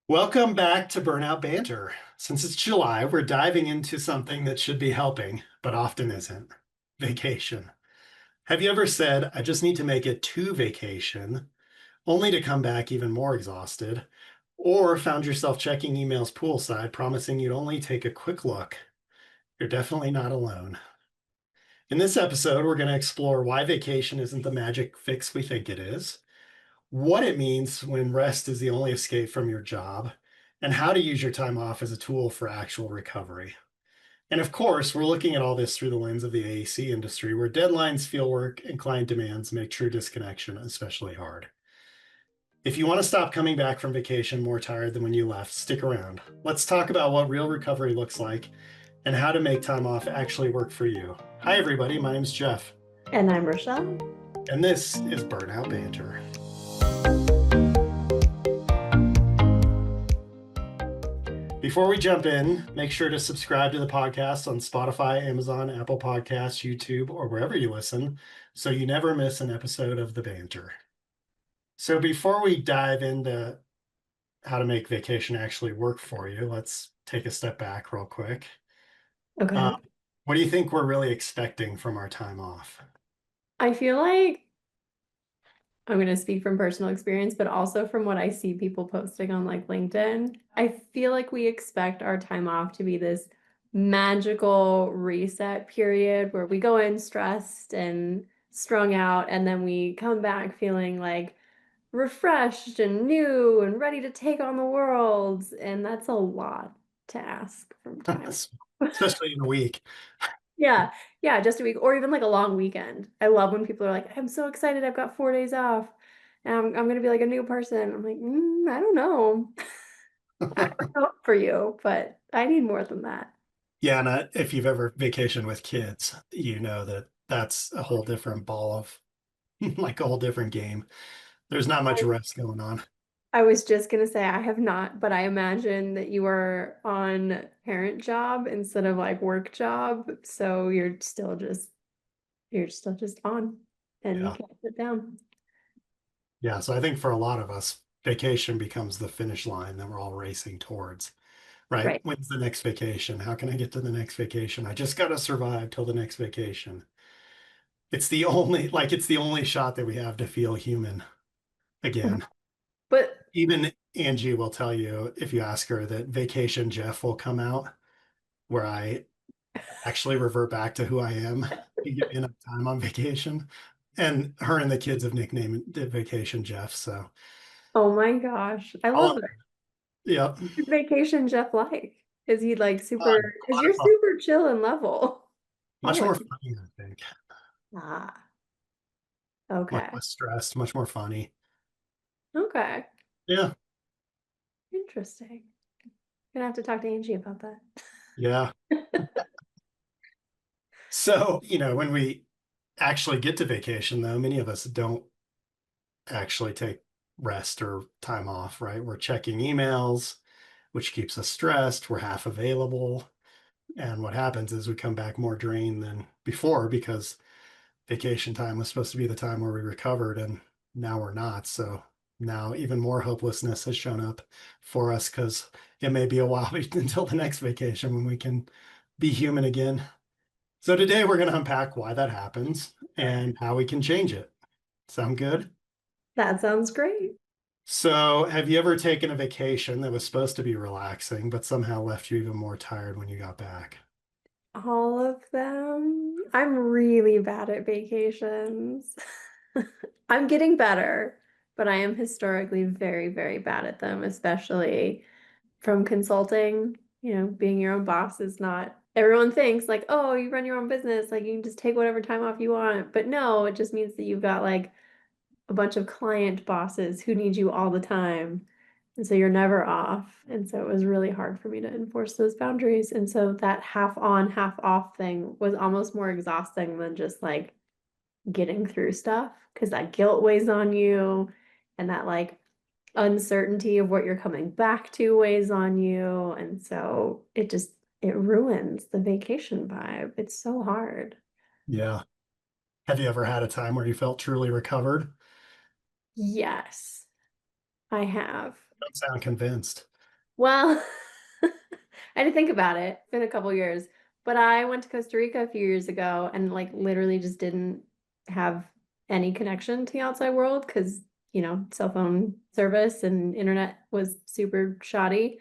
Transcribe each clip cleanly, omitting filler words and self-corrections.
Welcome back to Burnout Banter. Since it's July, we're diving into something that should be helping, but often isn't vacation. Have you ever said, I just need to make it to vacation, only to come back even more exhausted? Or found yourself checking emails poolside, promising you'd only take a quick look? You're definitely not alone. In this episode, we're going to explore why vacation isn't the magic fix we think it is, what it means when rest is the only escape from your job, and how to use your time off as a tool for actual recovery. And of course, we're looking at all this through the lens of the AEC industry, where deadlines, fieldwork, and client demands make true disconnection especially hard. If you want to stop coming back from vacation more tired than when you left, stick around. Let's talk about what real recovery looks like and how to make time off actually work for you. Hi, everybody. My name's Jeff. And I'm Rachelle. And this is Burnout Banter. Before we jump in, make sure to subscribe to the podcast on Spotify, Amazon, Apple Podcasts, YouTube, or wherever you listen, so you never miss an episode of The Banter. So before we dive into how to make vacation actually work for you, let's take a step back real quick. Okay. What do you think we're really expecting from our time off? I feel like I'm going to speak from personal experience, but also from what I see people posting on like LinkedIn. I feel like we expect our time off to be this magical reset period where we go in stressed and strung out, and then we come back feeling like refreshed and new and ready to take on the world. And that's a lot to ask from time. Especially in a week. Yeah, yeah, just a week or even like a long weekend. I love when people are like, I'm so excited, I've got 4 days off. And I'm gonna be like a new person. I'm like, I don't know. I hope for you, but I need more than that. Yeah, and if you've ever vacationed with kids, you know that that's a whole different ball of like a whole different game. There's not much rest going on. I was just gonna say I have not, but I imagine that you are on parent job instead of like work job, so you're still just on and you Yeah. can't sit down. Yeah. So I think for a lot of us, vacation becomes the finish line that we're all racing towards, right? Right. When's the next vacation? How can I get to the next vacation? I just got to survive till the next vacation. It's the only shot that we have to feel human again. But Even Angie will tell you if you ask her that Vacation Jeff will come out where I actually revert back to who I am. You give me enough time on vacation. And her and the kids have nicknamed it Vacation Jeff. So oh my gosh, I I'll, love yeah, vacation Jeff like? Is he like fun, super, a because lot of you're fun, super chill and level. much Oh, more funny, I think. ah, Much okay. less stressed, much more funny. Okay. Yeah, Interesting. Gonna have to talk to Angie about that. yeah. So, when we actually get to vacation, though, many of us don't actually take rest or time off, right? We're checking emails, which keeps us stressed. We're half available. And what happens is we come back more drained than before because vacation time was supposed to be the time where we recovered, and now we're not. So now even more hopelessness has shown up for us because it may be a while until the next vacation when we can be human again. So today we're going to unpack why that happens and how we can change it. Sound good? That sounds great. So, have you ever taken a vacation that was supposed to be relaxing, but somehow left you even more tired when you got back? All of them. I'm really bad at vacations. I'm getting better, but I am historically very, very bad at them, especially from consulting. Being your own boss is not, everyone thinks like, oh, you run your own business, like you can just take whatever time off you want. But no, it just means that you've got like a bunch of client bosses who need you all the time. And so you're never off. And so it was really hard for me to enforce those boundaries. And so that half on, half off thing was almost more exhausting than just like getting through stuff because that guilt weighs on you and that like uncertainty of what you're coming back to weighs on you. And so it ruins the vacation vibe. It's so hard. Yeah. Have you ever had a time where you felt truly recovered? Yes, I have. Don't sound convinced. Well, I had to think about it. It's been a couple years, but I went to Costa Rica a few years ago and like literally just didn't have any connection to the outside world because, cell phone service and internet was super shoddy.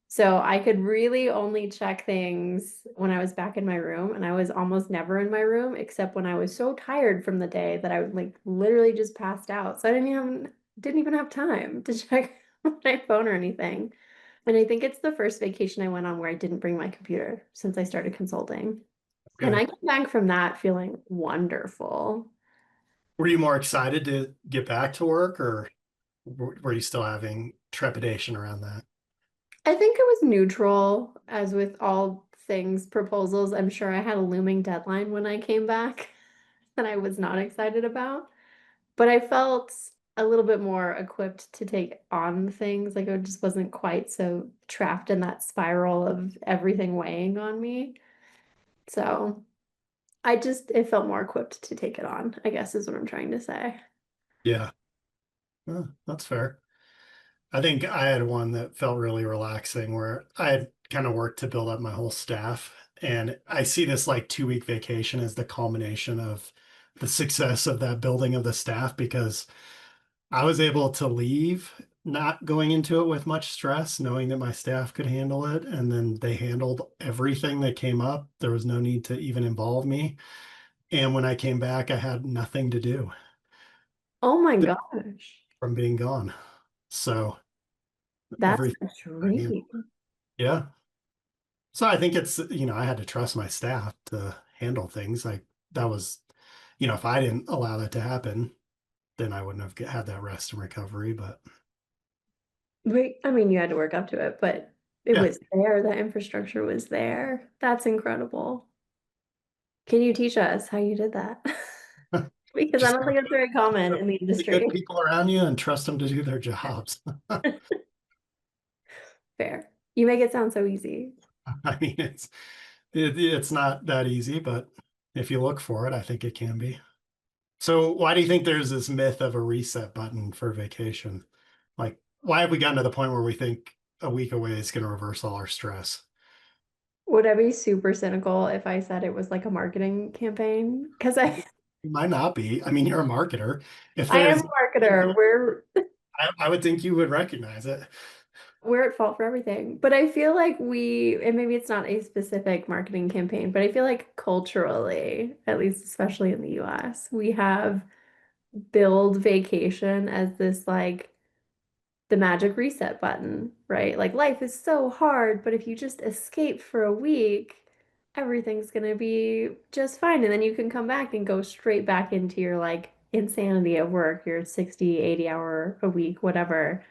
So I could really only check things when I was back in my room, and I was almost never in my room except when I was so tired from the day that I would like literally just passed out. So I didn't even have time to check my phone or anything. And I think it's the first vacation I went on where I didn't bring my computer since I started consulting. And Okay. I came back from that feeling wonderful. Were you more excited to get back to work, or were you still having trepidation around that? I think it was neutral, as with all things proposals. I'm sure I had a looming deadline when I came back that I was not excited about. But I felt a little bit more equipped to take on things. Like I just wasn't quite so trapped in that spiral of everything weighing on me. So it felt more equipped to take it on, I guess is what I'm trying to say. Yeah, that's fair. I think I had one that felt really relaxing where I had kind of worked to build up my whole staff. And I see this like 2 week vacation as the culmination of the success of that building of the staff because I was able to leave not going into it with much stress, knowing that my staff could handle it. And then they handled everything that came up. There was no need to even involve me. And when I came back, I had nothing to do Oh my gosh. from being gone. So That's everything a I handled. dream. Yeah. So I think I had to trust my staff to handle things. Like that was, if I didn't allow that to happen, then I wouldn't have had that rest and recovery. But Wait, I mean, you had to work up to it, but it yeah, was there. The infrastructure was there. That's incredible. Can you teach us how you did that? Because I just don't think it's very common in the really good industry. people around you and trust them to do their jobs. Fair. You make it sound so easy. I mean, it's not that easy, but if you look for it, I think it can be. So why do you think there's this myth of a reset button for vacation? Like, why have we gotten to the point where we think a week away is going to reverse all our stress? Would I be super cynical if I said it was like a marketing campaign? Because I It might not be. I mean, you're a marketer. If I am there's, a marketer. I would think you would recognize it. We're at fault for everything. But I feel like and maybe it's not a specific marketing campaign, but I feel like culturally, at least especially in the US, we have billed vacation as this like the magic reset button, right? Like life is so hard, but if you just escape for a week, everything's gonna be just fine. And then you can come back and go straight back into your like insanity of work, your 60, 80 hour a week, whatever.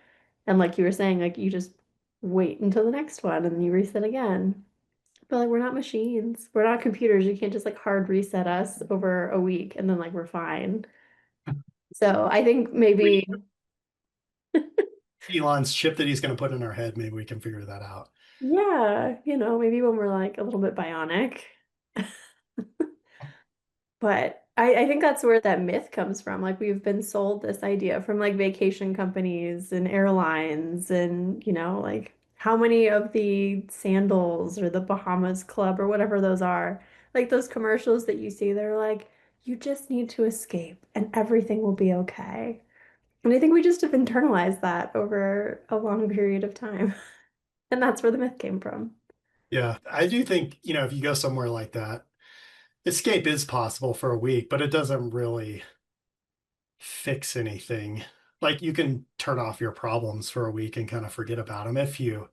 And like you were saying, like you just wait until the next one and then you reset again. But like we're not machines. We're not computers. You can't just like hard reset us over a week and then like we're fine. So I think maybe Elon's chip that he's going to put in our head, maybe we can figure that out. yeah, maybe when we're like a little bit bionic. But I think that's where that myth comes from. Like we've been sold this idea from like vacation companies and airlines and, like how many of the sandals or the Bahamas Club or whatever those are, like those commercials that you see, they're like, you just need to escape and everything will be okay. And I think we just have internalized that over a long period of time. And that's where the myth came from. Yeah, I do think, if you go somewhere like that, escape is possible for a week, but it doesn't really fix anything. Like you can turn off your problems for a week and kind of forget about them if you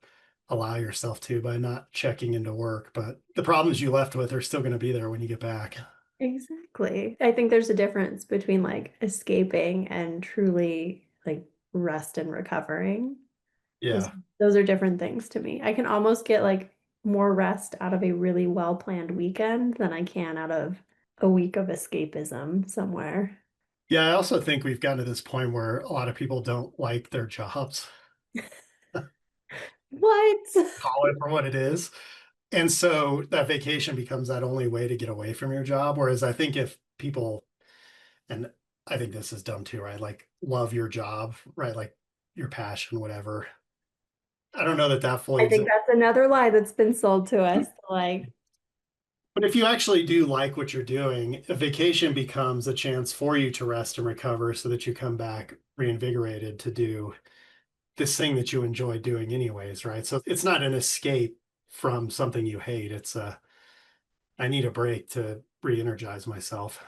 allow yourself to by not checking into work. But the problems you left with are still going to be there when you get back. Exactly. I think there's a difference between like escaping and truly like rest and recovering. Those Yeah. those are different things to me. I can almost get like more rest out of a really well-planned weekend than I can out of a week of escapism somewhere. Yeah, I also think we've gotten to this point where a lot of people don't like their jobs, What? call it for what it is. And so that vacation becomes that only way to get away from your job. Whereas I think if people, and I think this is dumb too, right? Like love your job, right? Like your passion, whatever. I don't know that that fully I think exists. that's another lie that's been sold to us. Like, But if you actually do like what you're doing, a vacation becomes a chance for you to rest and recover so that you come back reinvigorated to do this thing that you enjoy doing anyways, right? So it's not an escape from something you hate. It's a, I need a break to re-energize myself.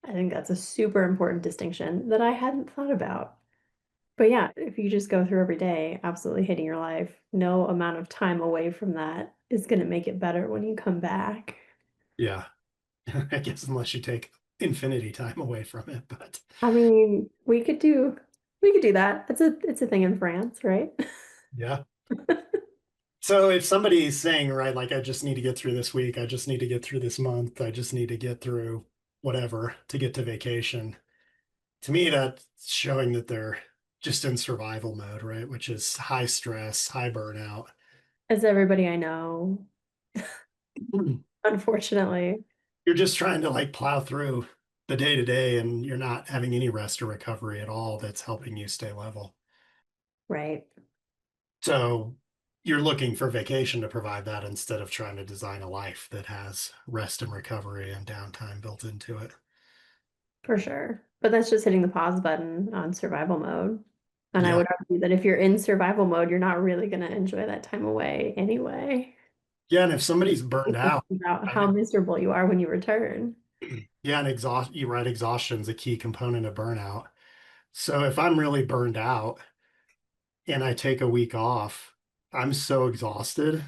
I think that's a super important distinction that I hadn't thought about. But yeah, if you just go through every day absolutely hating your life, no amount of time away from that is going to make it better when you come back. Yeah. I guess unless you take infinity time away from it, but I mean, we could do that. It's a thing in France, right? yeah. So if somebody's saying, right, like I just need to get through this week, I just need to get through this month, I just need to get through whatever to get to vacation, to me that's showing that they're just in survival mode, right? Which is high stress, high burnout. As everybody I know, unfortunately, You're just trying to like plow through the day to day and you're not having any rest or recovery at all that's helping you stay level. right? So you're looking for vacation to provide that instead of trying to design a life that has rest and recovery and downtime built into it. For sure. But that's just hitting the pause button on survival mode. And I Yeah. would argue that if you're in survival mode, you're not really going to enjoy that time away anyway. Yeah. And if somebody's burned You out, think about how right? miserable you are when you return. Yeah, and you're right, exhaustion's a key component of burnout. So if I'm really burned out and I take a week off, I'm so exhausted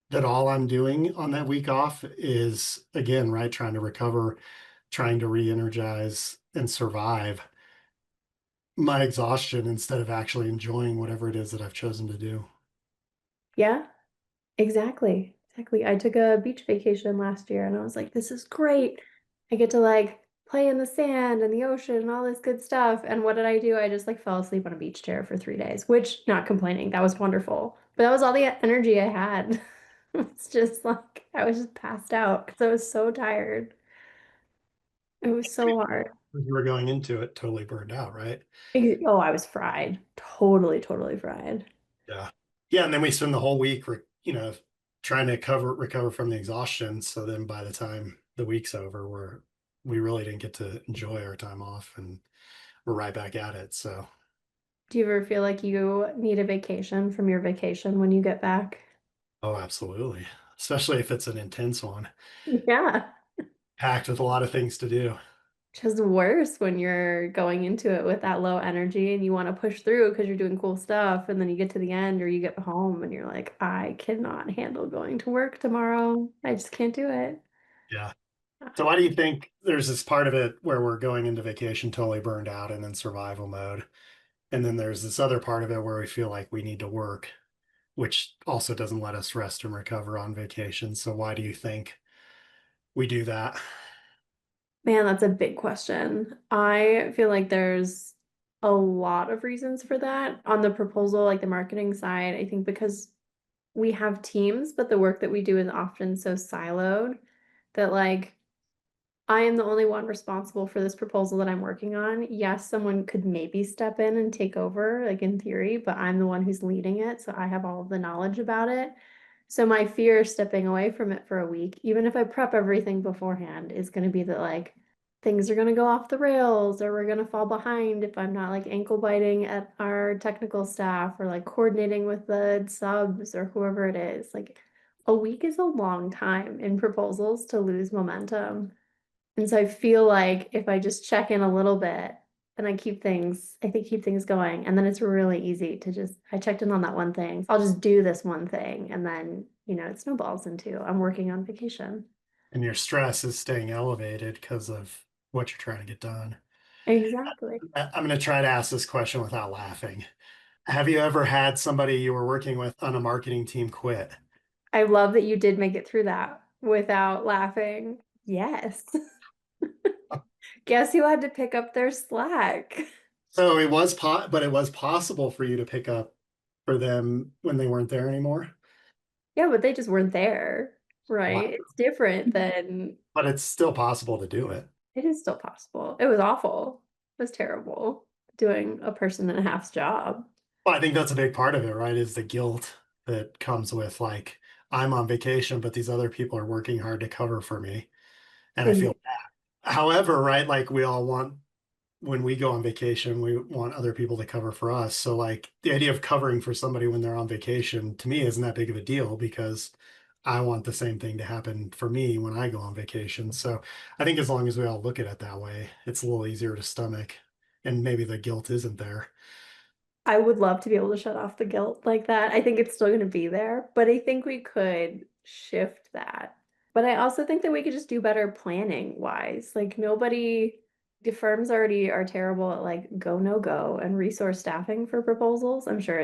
that all I'm doing on that week off is, again, right, trying to recover, trying to re-energize and survive my exhaustion instead of actually enjoying whatever it is that I've chosen to do. Yeah, exactly. Exactly. I took a beach vacation last year and I was like, this is great. I get to like play in the sand and the ocean and all this good stuff. And what did I do? I just like fell asleep on a beach chair for 3 days, which not complaining. That was wonderful. But that was all the energy I had. It's just like I was just passed out because I was so tired. It was so hard. You were going into it totally burned out, right? Oh, I was fried. Totally, totally fried. Yeah. Yeah. And then we spend the whole week, trying to recover from the exhaustion. So then by the time the week's over, we really didn't get to enjoy our time off and we're right back at it. So, Do you ever feel like you need a vacation from your vacation when you get back? oh, absolutely. Especially if it's an intense one, Yeah. packed with a lot of things to do. Just worse when you're going into it with that low energy and you want to push through because you're doing cool stuff. And then you get to the end or you get home and you're like, I cannot handle going to work tomorrow. I just can't do it. Yeah. So why do you think there's this part of it where we're going into vacation totally burned out and in survival mode? And then there's this other part of it where we feel like we need to work, which also doesn't let us rest and recover on vacation. So why do you think we do that? Man, that's a big question. I feel like there's a lot of reasons for that. On the proposal, like the marketing side, I think because we have teams, but the work that we do is often so siloed that like I am the only one responsible for this proposal that I'm working on. Yes, someone could maybe step in and take over, like in theory, but I'm the one who's leading it, so I have all of the knowledge about it. So my fear stepping away from it for a week, even if I prep everything beforehand, is going to be that like things are going to go off the rails or we're going to fall behind if I'm not like ankle biting at our technical staff or like coordinating with the subs or whoever it is. Like a week is a long time in proposals to lose momentum. And so I feel like if I just check in a little bit and I think keep things going. And then it's really easy to just, I checked in on that one thing. I'll just do this one thing. And then, it snowballs into I'm working on vacation. And your stress is staying elevated because of what you're trying to get done. Exactly. I'm going to try to ask this question without laughing. Have you ever had somebody you were working with on a marketing team quit? I love that you did make it through that without laughing. Yes. Guess who had to pick up their slack? So but it was possible for you to pick up for them when they weren't there anymore. Yeah, but they just weren't there, Wow. right? It's different than But it's still possible to do it. it is still possible. It was awful. It was terrible doing a person and a half's job. Well, I think that's a big part of it, right? Is the guilt that comes with like, I'm on vacation, but these other people are working hard to cover for me. And I And feel however, right, like we all want when we go on vacation, we want other people to cover for us. So like the idea of covering for somebody when they're on vacation to me isn't that big of a deal because I want the same thing to happen for me when I go on vacation. So I think as long as we all look at it that way, it's a little easier to stomach and maybe the guilt isn't there. I would love to be able to shut off the guilt like that. I think it's still going to be there, but I think we could shift that. But I also think that we could just do better planning wise. Like nobody, the firms already are terrible at like go, no go and resource staffing for proposals. I'm sure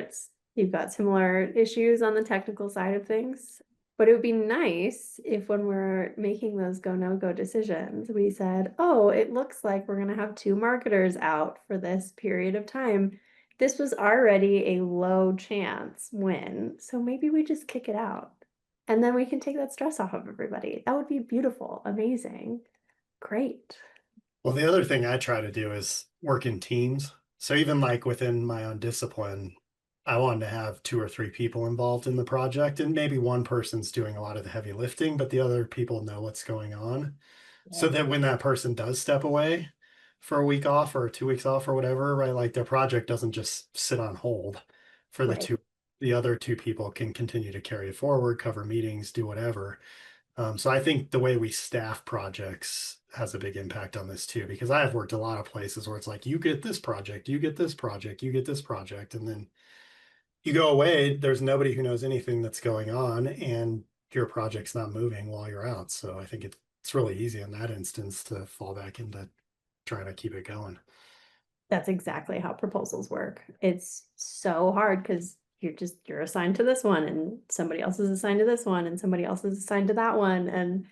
you've got similar issues on the technical side of things. But it would be nice if when we're making those go, no go decisions, we said, oh, it looks like we're going to have two marketers out for this period of time. This was already a low chance win, so maybe we just kick it out. And then we can take that stress off of everybody. That would be beautiful, amazing, great. Well, the other thing I try to do is work in teams. So even like within my own discipline, I wanted to have two or three people involved in the project, and maybe one person's doing a lot of the heavy lifting, but the other people know what's going on. So Right. that when that person does step away for a week off or 2 weeks off or whatever, right, like their project doesn't just sit on hold for Right. the other two people can continue to carry it forward, cover meetings, do whatever. So I think the way we staff projects has a big impact on this too, because I have worked a lot of places where it's like, you get this project, you get this project, you get this project, and then you go away, there's nobody who knows anything that's going on, and your project's not moving while you're out. So I think it's really easy in that instance to fall back into trying to keep it going. That's exactly how proposals work. It's so hard because you're assigned to this one and somebody else is assigned to this one and somebody else is assigned to that one. And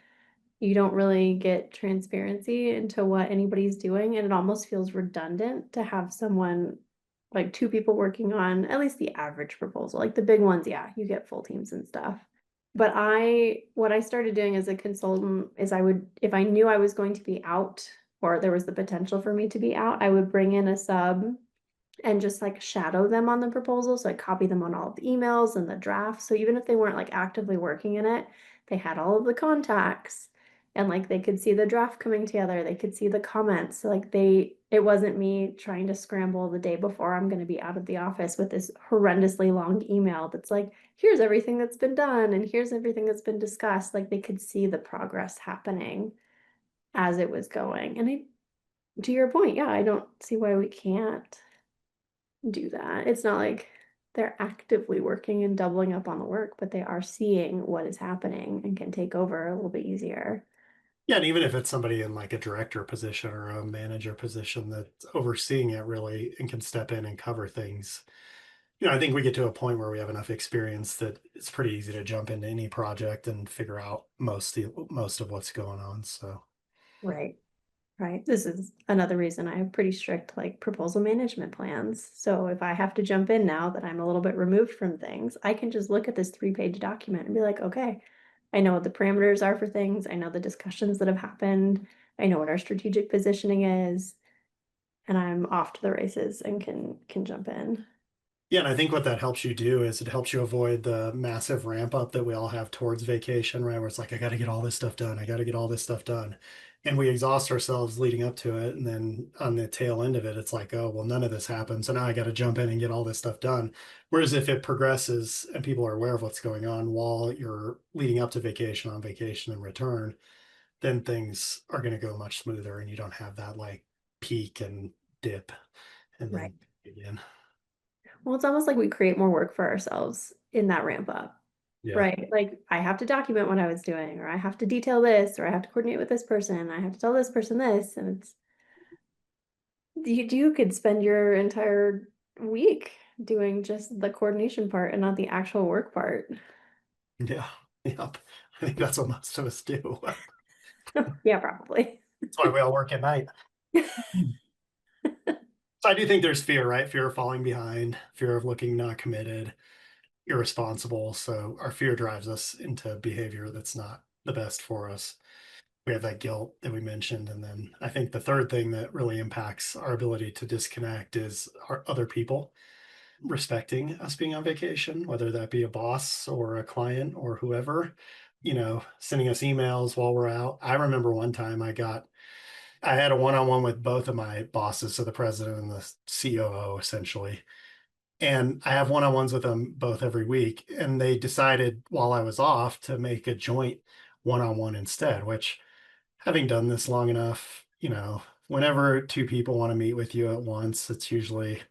you don't really get transparency into what anybody's doing, and it almost feels redundant to have someone like two people working on at least the average proposal. Like the big ones, yeah, you get full teams and stuff. But what I started doing as a consultant is I would, if I knew I was going to be out or there was the potential for me to be out, I would bring in a sub and just like shadow them on the proposal. So I copy them on all of the emails and the drafts. So even if they weren't like actively working in it, they had all of the contacts and like they could see the draft coming together. They could see the comments. So like it wasn't me trying to scramble the day before I'm going to be out of the office with this horrendously long email that's like, here's everything that's been done and here's everything that's been discussed. Like they could see the progress happening as it was going. And to your point, yeah, I don't see why we can't do that. It's not like they're actively working and doubling up on the work, but they are seeing what is happening and can take over a little bit easier. Yeah, and even if it's somebody in like a director position or a manager position that's overseeing it really and can step in and cover things, I think we get to a point where we have enough experience that it's pretty easy to jump into any project and figure out most of what's going on. So Right. Right. This is another reason I have pretty strict like proposal management plans. So if I have to jump in now that I'm a little bit removed from things, I can just look at this 3-page document and be like, okay, I know what the parameters are for things. I know the discussions that have happened. I know what our strategic positioning is, and I'm off to the races and can jump in. yeah, and I think what that helps you do is it helps you avoid the massive ramp up that we all have towards vacation, right? Where it's like, I got to get all this stuff done. I got to get all this stuff done. And we exhaust ourselves leading up to it. And then on the tail end of it, it's like, oh, well, none of this happened. So now I got to jump in and get all this stuff done. Whereas if it progresses and people are aware of what's going on while you're leading up to vacation, on vacation, and return, then things are going to go much smoother and you don't have that like peak and dip and Right. then again. Well, it's almost like we create more work for ourselves in that ramp up, Yeah. right? Like I have to document what I was doing, or I have to detail this, or I have to coordinate with this person, I have to tell this person this, and it's you could spend your entire week doing just the coordination part and not the actual work part. Yeah. Yep. I think that's what most of us do. Yeah, probably. That's why we all work at night. So I do think there's fear, right? Fear of falling behind, fear of looking not committed, irresponsible. So our fear drives us into behavior that's not the best for us. We have that guilt that we mentioned. And then I think the third thing that really impacts our ability to disconnect is our other people. respecting us being on vacation, whether that be a boss or a client or whoever, sending us emails while we're out. I remember one time I had a one-on-one with both of my bosses, so the president and the COO essentially. And I have one-on-ones with them both every week. And they decided while I was off to make a joint one-on-one instead, which having done this long enough, whenever two people want to meet with you at once, it's usually,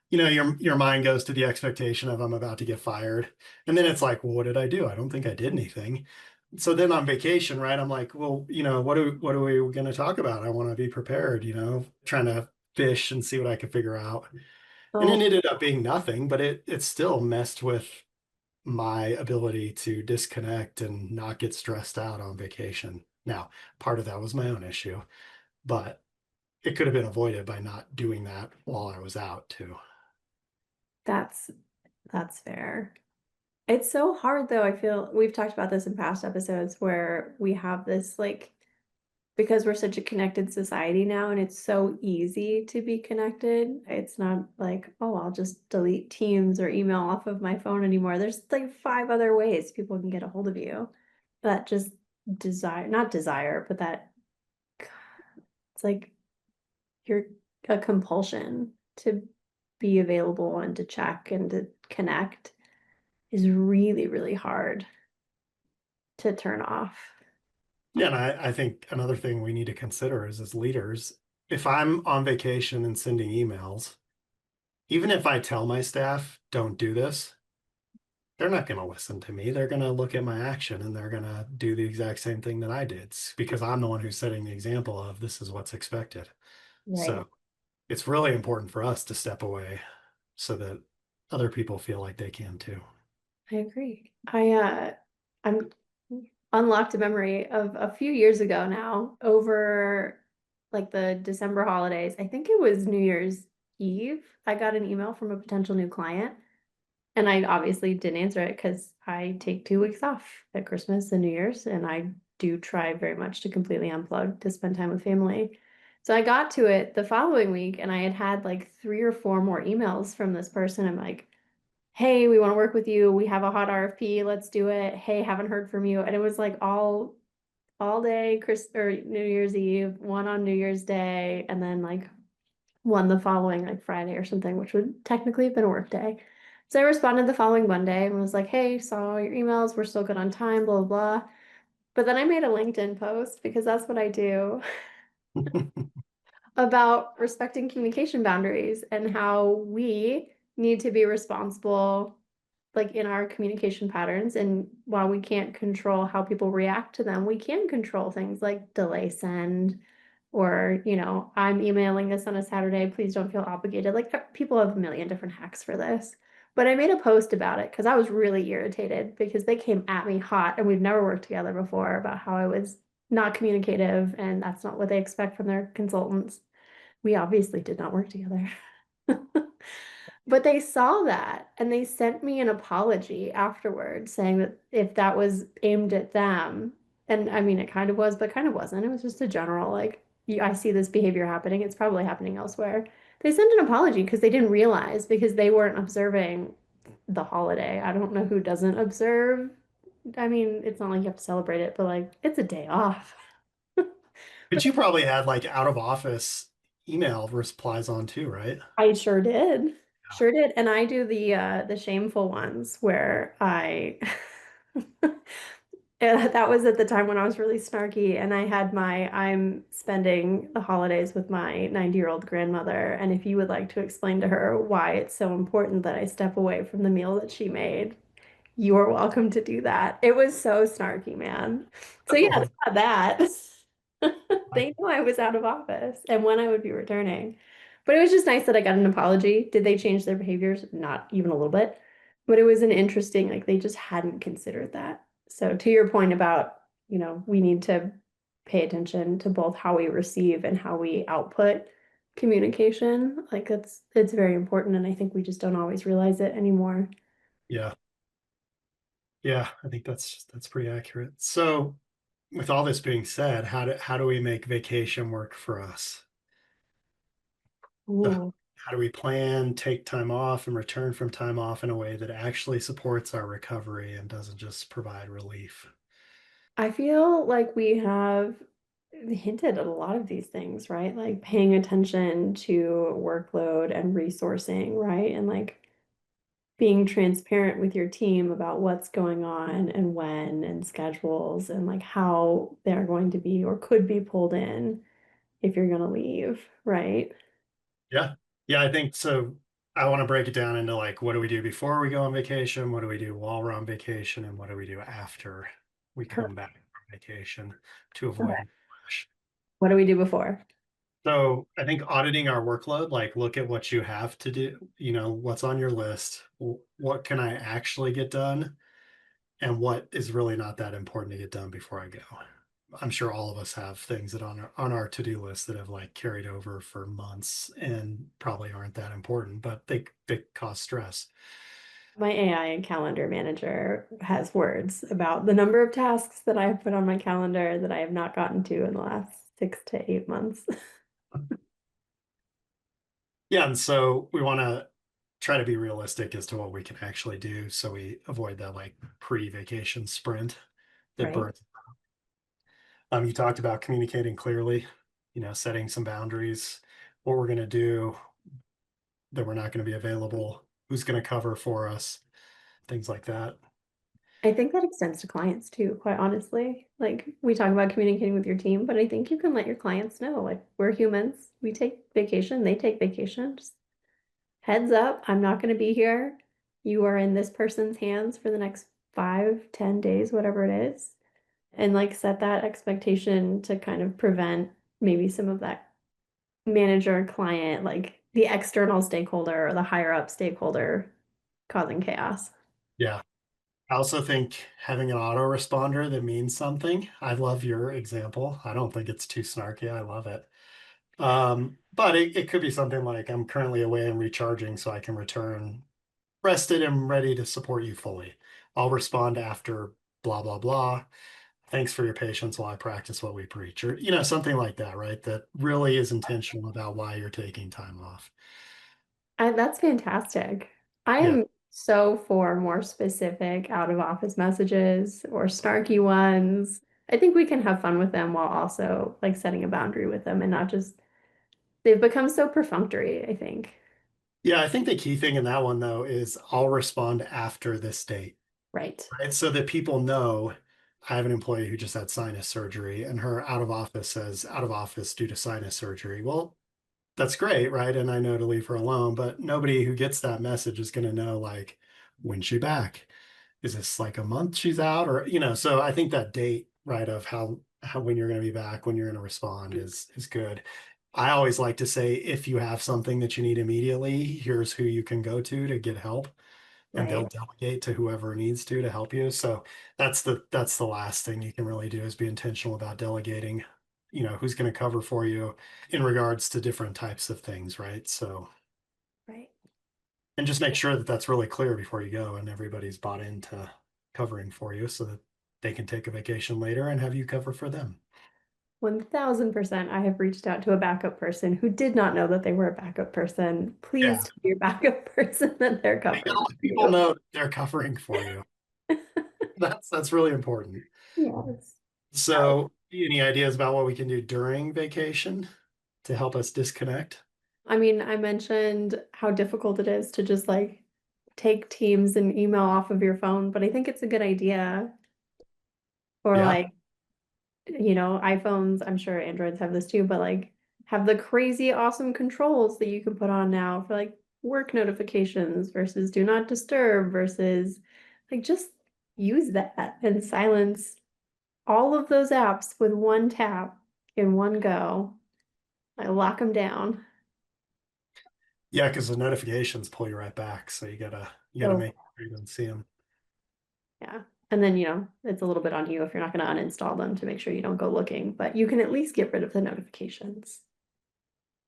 your mind goes to the expectation of I'm about to get fired. And then it's like, well, what did I do? I don't think I did anything. So then on vacation, right? I'm like, well, what are we going to talk about? I want to be prepared, trying to fish and see what I can figure out. And Oh, it ended up being nothing, but it still messed with my ability to disconnect and not get stressed out on vacation. Now, part of that was my own issue, but it could have been avoided by not doing that while I was out too. that's that's fair. It's so hard though. I feel we've talked about this in past episodes where we have this like because we're such a connected society now and it's so easy to be connected. It's not like, oh, I'll just delete Teams or email off of my phone anymore. There's like five other ways people can get a hold of you. That just not desire, but that it's like you're a compulsion to be available and to check and to connect is really, really hard to turn off. Yeah, and I think another thing we need to consider is as leaders, if I'm on vacation and sending emails, even if I tell my staff, don't do this, they're not going to listen to me. They're going to look at my action and they're going to do the exact same thing that I did because I'm the one who's setting the example of this is what's expected. Right. So it's really important for us to step away so that other people feel like they can too. I agree. I'm unlocked a memory of a few years ago now over like the December holidays. I think it was New Year's Eve. I got an email from a potential new client and I obviously didn't answer it because I take 2 weeks off at Christmas and New Year's and I do try very much to completely unplug to spend time with family. So I got to it the following week and I had had like 3 or 4 more emails from this person. I'm like, hey, we want to work with you. We have a hot RFP. Let's do it. Hey, haven't heard from you. And it was like all day Chris or New Year's Eve, one on New Year's Day, and then like one the following like Friday or something, which would technically have been a work day. So I responded the following Monday and was like, hey, saw your emails. We're still good on time, blah, blah, blah. But then I made a LinkedIn post because that's what I do about respecting communication boundaries and how we need to be responsible like in our communication patterns. And while we can't control how people react to them, we can control things like delay send or, I'm emailing this on a Saturday, please don't feel obligated. Like people have a million different hacks for this. But I made a post about it because I was really irritated because they came at me hot and we've never worked together before about how I was not communicative and that's not what they expect from their consultants. We obviously did not work together. But they saw that and they sent me an apology afterwards saying that if that was aimed at them, and I mean, it kind of was, but kind of wasn't. It was just a general, like, I see this behavior happening. It's probably happening elsewhere. They sent an apology because they didn't realize because they weren't observing the holiday. I don't know who doesn't observe. I mean, it's not like you have to celebrate it, but like, it's a day off. But But you probably had like out of office email replies on too, right? I sure did. Sure did. And I do the shameful ones where I that was at the time when I was really snarky and I had I'm spending the holidays with my 90-year-old grandmother and if you would like to explain to her why it's so important that I step away from the meal that she made, you are welcome to do that. It was so snarky, man. So yeah, it's Oh, not that. They knew I was out of office and when I would be returning. But it was just nice that I got an apology. Did they change their behaviors? Not even a little bit. But it was an interesting, like they just hadn't considered that. So to your point about, we need to pay attention to both how we receive and how we output communication. Like it's very important and I think we just don't always realize it anymore. yeah. Yeah, I think that's pretty accurate. So, with all this being said, how do we make vacation work for us? The Ooh. how do we plan, take time off, and return from time off in a way that actually supports our recovery and doesn't just provide relief? I feel like we have hinted at a lot of these things, right? Like paying attention to workload and resourcing, right? And like being transparent with your team about what's going on and when and schedules and like how they're going to be or could be pulled in if you're going to leave, right? Yeah. Yeah, I think so. I want to break it down into like, what do we do before we go on vacation? What do we do while we're on vacation? And what do we do after we come Perfect. back from vacation to Okay. avoid whiplash? What do we do before? So I think auditing our workload, like look at what you have to do, what's on your list, what can I actually get done, and what is really not that important to get done before I go. I'm sure all of us have things that on our to-do list that have like carried over for months and probably aren't that important, but they cause stress. My AI calendar manager has words about the number of tasks that I have put on my calendar that I have not gotten to in the last 6 to 8 months. Yeah, and so we want to try to be realistic as to what we can actually do so we avoid that like pre-vacation sprint that Right. burns. You talked about communicating clearly, setting some boundaries, what we're going to do, that we're not going to be available, who's going to cover for us, things like that. I think that extends to clients too, quite honestly. Like we talk about communicating with your team, but I think you can let your clients know, like we're humans. We take vacation, they take vacation. Just heads up, I'm not going to be here. You are in this person's hands for the next 5, 10 days, whatever it is. And like set that expectation to kind of prevent maybe some of that manager client, like the external stakeholder or the higher up stakeholder causing chaos. Yeah. I also think having an autoresponder that means something. I love your example. I don't think it's too snarky. I love it. But it could be something like, I'm currently away and recharging so I can return rested and ready to support you fully. I'll respond after blah, blah, blah. Thanks for your patience while I practice what we preach, or, something like that, right? That really is intentional about why you're taking time off. That's fantastic. I Yeah. am so for more specific out of office messages or snarky ones. I think we can have fun with them while also like setting a boundary with them and not just they've become so perfunctory, I think. Yeah. I think the key thing in that one, though, is I'll respond after this date, Right. right? So that people know I have an employee who just had sinus surgery and her out of office says out of office due to sinus surgery. Well, that's great, right? And I know to leave her alone, but nobody who gets that message is going to know, like, when's she back? Is this like a month she's out? Or, so I think that date, right, of how when you're going to be back, when you're going to respond is good. I always like to say, if you have something that you need immediately, here's who you can go to get help, and they'll Right. delegate to whoever needs to help you. So that's the last thing you can really do, is be intentional about delegating, who's going to cover for you in regards to different types of things, right? So, Right. and just make sure that that's really clear before you go and everybody's bought into covering for you so that they can take a vacation later and have you cover for them. 1000%. I have reached out to a backup person who did not know that they were a backup person. Yeah. Please tell your backup person that they're You gotta covering let for people you. know they're covering for you. That's really important. Yes. So, any ideas about what we can do during vacation to help us disconnect? I mean, I mentioned how difficult it is to just like take Teams and email off of your phone, but I think it's a good idea. Or Yeah. like, iPhones, I'm sure Androids have this too, but like have the crazy awesome controls that you can put on now for like work notifications versus do not disturb versus like just use that and silence all of those apps with one tap in one go. I lock them down. Yeah, because the notifications pull you right back. So you gotta So make sure you don't see them. yeah. And then, it's a little bit on you if you're not going to uninstall them to make sure you don't go looking, but you can at least get rid of the notifications.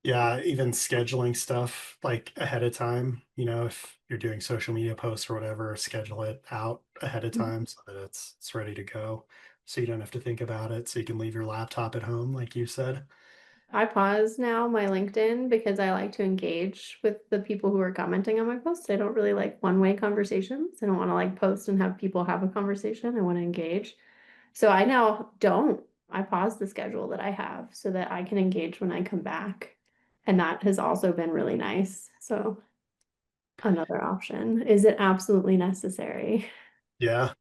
Yeah, even scheduling stuff like ahead of time, if you're doing social media posts or whatever, schedule it out ahead of time so that it's ready to go. So you don't have to think about it. So you can leave your laptop at home, like you said. I pause now my LinkedIn because I like to engage with the people who are commenting on my posts. I don't really like one-way conversations. I don't want to like post and have people have a conversation. I want to engage. So I now don't. I pause the schedule that I have so that I can engage when I come back. And that has also been really nice. So another option. Is it absolutely necessary? Yeah,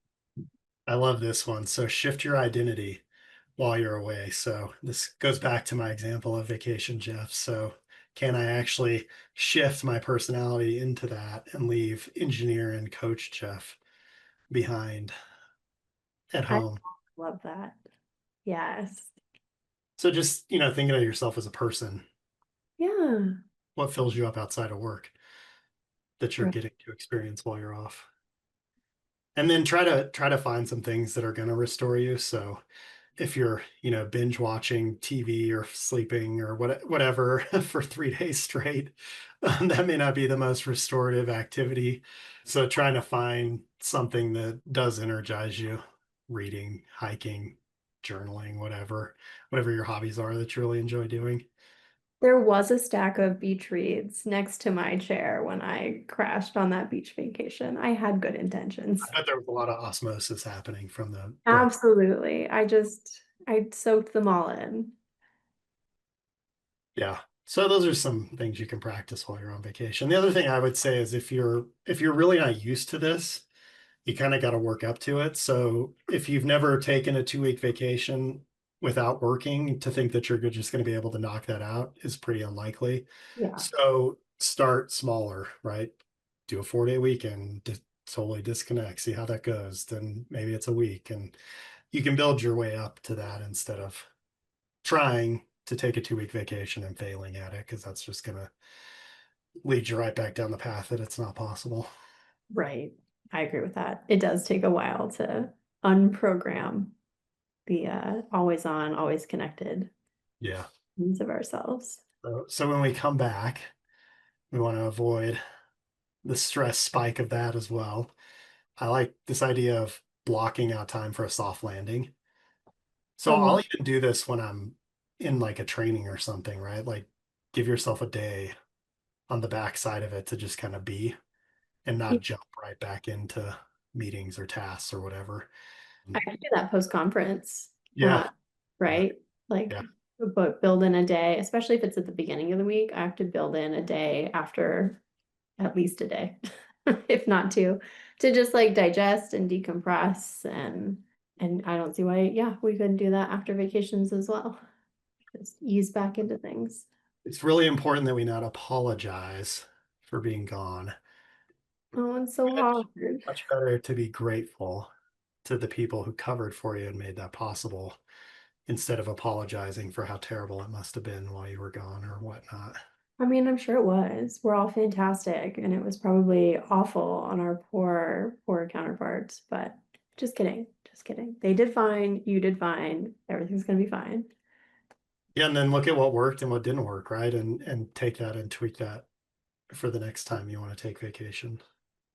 I love this one. So shift your identity while you're away. So this goes back to my example of vacation, Jeff. So can I actually shift my personality into that and leave engineer and coach Jeff behind at I home? love that. Yes. So just, thinking of yourself as a person, Yeah. what fills you up outside of work that you're Right. getting to experience while you're off? And then try to find some things that are going to restore you. So if you're, binge watching TV or sleeping or whatever for 3 days straight, that may not be the most restorative activity. So trying to find something that does energize you, reading, hiking, journaling, whatever your hobbies are that you really enjoy doing. There was a stack of beach reads next to my chair when I crashed on that beach vacation. I had good intentions. I bet there was a lot of osmosis happening from the book. Absolutely. I soaked them all in. Yeah. So those are some things you can practice while you're on vacation. The other thing I would say is if you're really not used to this, you kind of got to work up to it. So if you've never taken a 2 week vacation without working, to think that you're just going to be able to knock that out is pretty unlikely. Yeah. So start smaller, right? Do a 4 day weekend, totally disconnect, see how that goes. Then maybe it's a week, and you can build your way up to that instead of trying to take a 2 week vacation and failing at it, because that's just going to lead you right back down the path that it's not possible. Right. I agree with that. It does take a while to unprogram the always on, always connected Yeah. needs of ourselves. So when we come back, we want to avoid the stress spike of that as well. I like this idea of blocking out time for a soft landing. So Oh, I'll even do this when I'm in like a training or something, right? Like give yourself a day on the backside of it to just kind of be and yeah. not jump right back into meetings or tasks or whatever. I can do that post conference, Yeah, yeah, right? Like, yeah, but build in a day, especially if it's at the beginning of the week. I have to build in a day after at least a day, if not two, to just like digest and decompress and I don't see why, yeah, we couldn't do that after vacations as well. Just ease back into things. it's really important that we not apologize for being gone. Oh, it's so Much, hard. much better to be grateful to the people who covered for you and made that possible instead of apologizing for how terrible it must have been while you were gone or whatnot. I mean, I'm sure it was. We're all fantastic, and it was probably awful on our poor counterparts, but just kidding. Just kidding. They did fine. You did fine. Everything's gonna be fine. Yeah, and then look at what worked and what didn't work, right? And take that and tweak that for the next time you want to take vacation.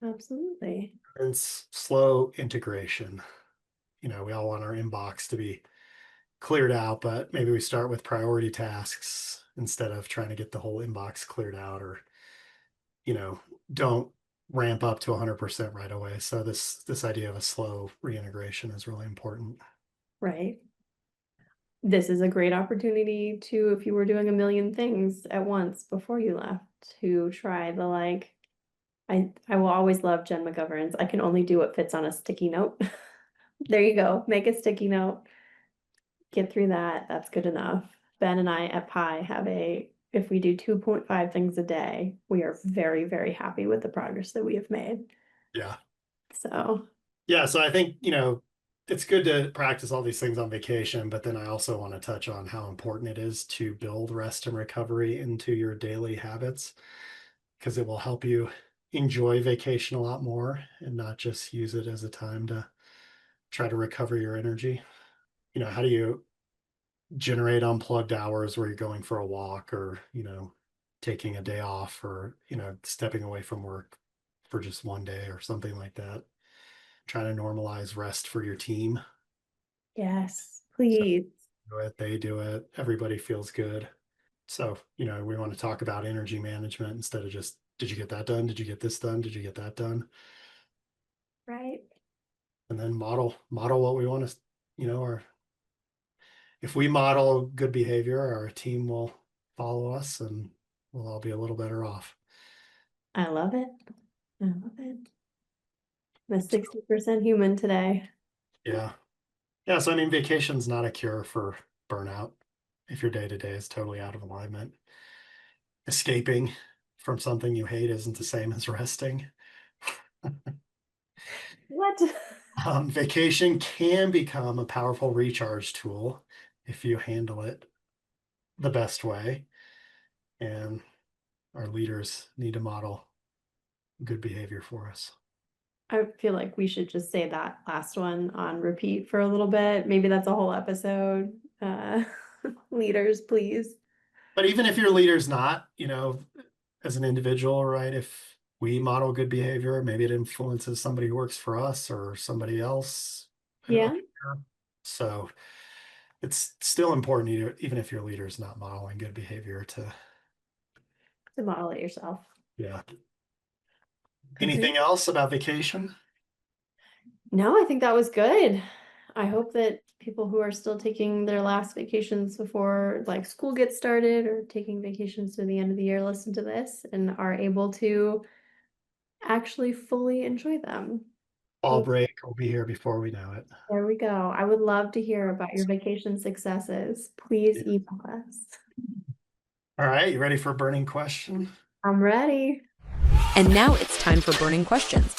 Absolutely. And slow integration. We all want our inbox to be cleared out, but maybe we start with priority tasks instead of trying to get the whole inbox cleared out, or you know, don't ramp up to 100% right away. So this idea of a slow reintegration is really important. Right. This is a great opportunity to, if you were doing a million things at once before you left, to try the like, I will always love Jen McGovern's. I can only do what fits on a sticky note. There you go. Make a sticky note. Get through that. That's good enough. Ben and I at Pi have if we do 2.5 things a day, we are very, very happy with the progress that we have made. Yeah. So, Yeah. So I think, it's good to practice all these things on vacation, but then I also want to touch on how important it is to build rest and recovery into your daily habits, because it will help you enjoy vacation a lot more and not just use it as a time to try to recover your energy. How do you generate unplugged hours where you're going for a walk, or, taking a day off, or, stepping away from work for just one day or something like that? Trying to normalize rest for your team. yes, So please. do it, they do it, everybody feels good. So, we want to talk about energy management instead of just, did you get that done? Did you get this done? Did you get that done? Right. And then model what we want to, or if we model good behavior, our team will follow us and we'll all be a little better off. I love it. I love it. The 60% human today. Yeah. Yeah. So, I mean, vacation's not a cure for burnout if your day to day is totally out of alignment. Escaping from something you hate isn't the same as resting. What? Vacation can become a powerful recharge tool if you handle it the best way. And our leaders need to model good behavior for us. I feel like we should just say that last one on repeat for a little bit. Maybe that's a whole episode. Uh, leaders, please. But even if your leader's not, as an individual, right? If we model good behavior, maybe it influences somebody who works for us or somebody else. Yeah, So it's still important, even if your leader is not modeling good behavior, to, to model it yourself. yeah. Agreed. Anything else about vacation? No, I think that was good. I hope that people who are still taking their last vacations before like school gets started or taking vacations to the end of the year listen to this and are able to actually fully enjoy them. Fall So break will be here before we know it. there we go. I would love to hear about your vacation successes. Please Yeah. email us. All right, you ready for a burning question? I'm ready. And now it's time for burning questions.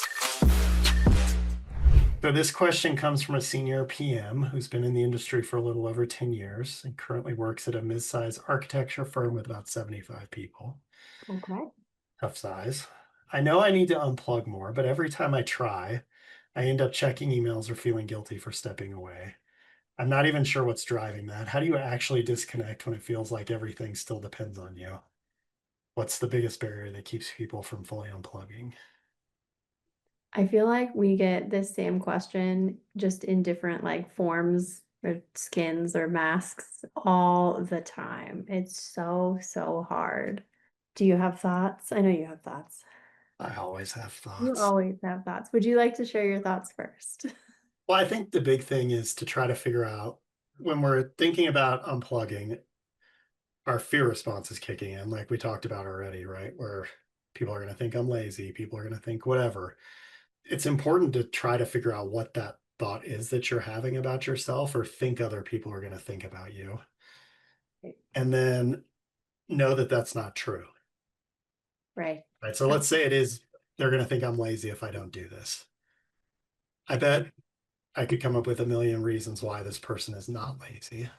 So this question comes from a senior PM who's been in the industry for a little over 10 years and currently works at a mid-sized architecture firm with about 75 people. Okay. Tough size. I know I need to unplug more, but every time I try, I end up checking emails or feeling guilty for stepping away. I'm not even sure what's driving that. How do you actually disconnect when it feels like everything still depends on you? What's the biggest barrier that keeps people from fully unplugging? I feel like we get this same question just in different like forms or skins or masks all the time. It's so, so hard. Do you have thoughts? I know you have thoughts. I always have You thoughts. always have thoughts. Would you like to share your thoughts first? Well, I think the big thing is to try to figure out when we're thinking about unplugging, our fear response is kicking in, like we talked about already, right? Where people are going to think I'm lazy, people are going to think whatever. It's important to try to figure out what that thought is that you're having about yourself or think other people are going to think about you. And then know that that's not true. Right. Right. So let's say it is, they're going to think I'm lazy if I don't do this. I bet I could come up with a million reasons why this person is not lazy.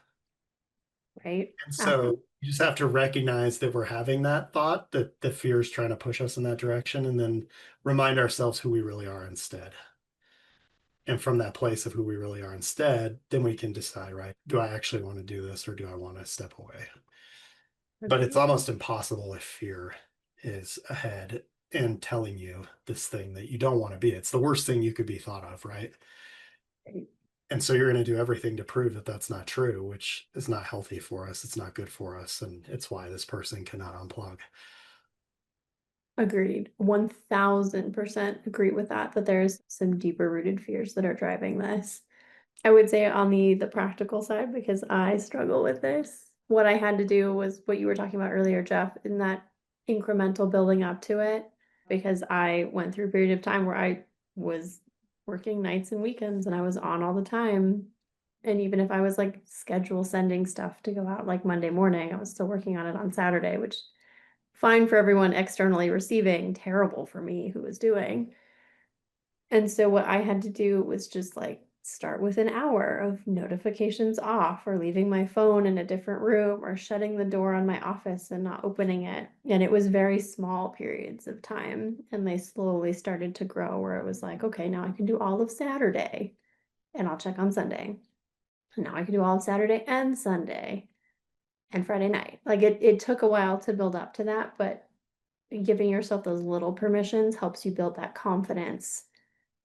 Right. And After, so you just have to recognize that we're having that thought, that the fear is trying to push us in that direction, and then remind ourselves who we really are instead. And from that place of who we really are instead, then we can decide, right? Do I actually want to do this or do I want to step away? But it's almost impossible if fear is ahead and telling you this thing that you don't want to be. It's the worst thing you could be thought of, right? And so you're going to do everything to prove that that's not true, which is not healthy for us. It's not good for us. And it's why this person cannot unplug. agreed. 1000% agree with that, that there's some deeper rooted fears that are driving this. I would say on the practical side, because I struggle with this, what I had to do was what you were talking about earlier, Jeff, in that incremental building up to it, because I went through a period of time where I was working nights and weekends and I was on all the time. And even if I was like schedule sending stuff to go out like Monday morning, I was still working on it on Saturday, which fine for everyone externally receiving, terrible for me who was doing. And so what I had to do was just like start with an hour of notifications off or leaving my phone in a different room or shutting the door on my office and not opening it. And it was very small periods of time. And they slowly started to grow where it was like, okay, now I can do all of Saturday and I'll check on Sunday. And now I can do all of Saturday and Sunday and Friday night. Like it took a while to build up to that, but giving yourself those little permissions helps you build that confidence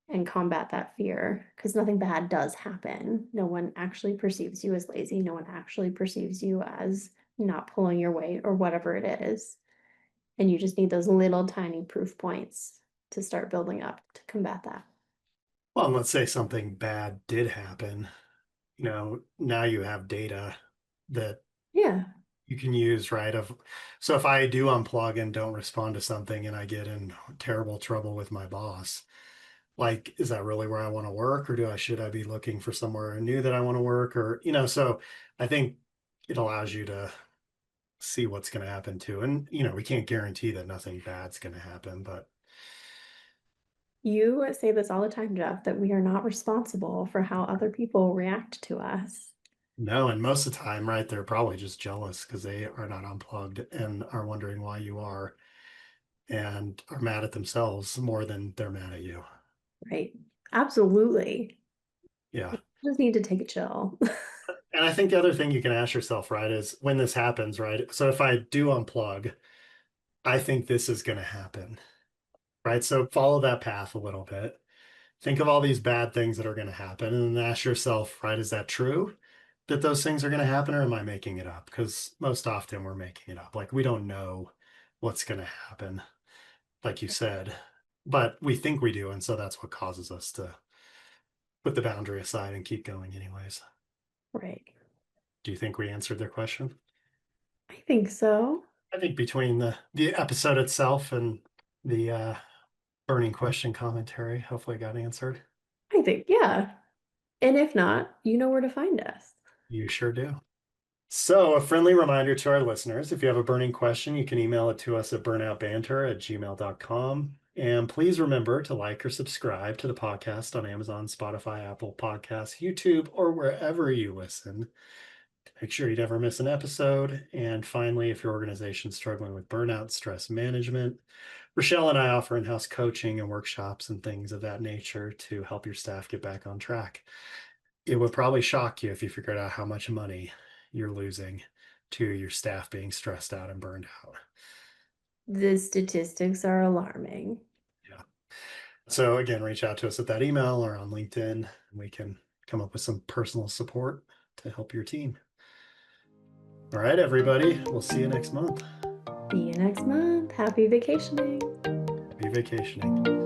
and combat that fear because nothing bad does happen. No one actually perceives you as lazy. No one actually perceives you as not pulling your weight or whatever it is. And you just need those little tiny proof points to start building up to combat that. Well, and let's say something bad did happen. Now you have data that Yeah. you can use, right? So if I do unplug and don't respond to something and I get in terrible trouble with my boss, like, is that really where I want to work, or should I be looking for somewhere new that I want to work, or so I think it allows you to see what's going to happen too. And we can't guarantee that nothing bad's going to happen, but You say this all the time, Jeff, that we are not responsible for how other people react to us. no, and most of the time, right, they're probably just jealous because they are not unplugged and are wondering why you are, and are mad at themselves more than they're mad at you. Right. Absolutely. Yeah. Just need to take a chill. And I think the other thing you can ask yourself, right, is when this happens, right? So if I do unplug, I think this is going to happen, right? So follow that path a little bit. Think of all these bad things that are going to happen and then ask yourself, right, is that true that those things are going to happen, or am I making it up? Because most often we're making it up. Like, we don't know what's going to happen, like you said, but we think we do. And so that's what causes us to put the boundary aside and keep going anyways. Right. Do you think we answered their question? I think so. I think between the episode itself and the burning question commentary, hopefully got answered. I think, yeah. And if not, you know where to find us. You sure do. So, a friendly reminder to our listeners, if you have a burning question, you can email it to us at burnoutbanter@gmail.com. And please remember to like or subscribe to the podcast on Amazon, Spotify, Apple Podcasts, YouTube, or wherever you listen. Make sure you never miss an episode. And finally, if your organization is struggling with burnout, stress management, Rachelle and I offer in-house coaching and workshops and things of that nature to help your staff get back on track. It would probably shock you if you figured out how much money you're losing to your staff being stressed out and burned out. The statistics are alarming. Yeah. So again, reach out to us at that email or on LinkedIn, and we can come up with some personal support to help your team. All right, everybody. We'll see you next month. See you next month. Happy vacationing. Happy vacationing.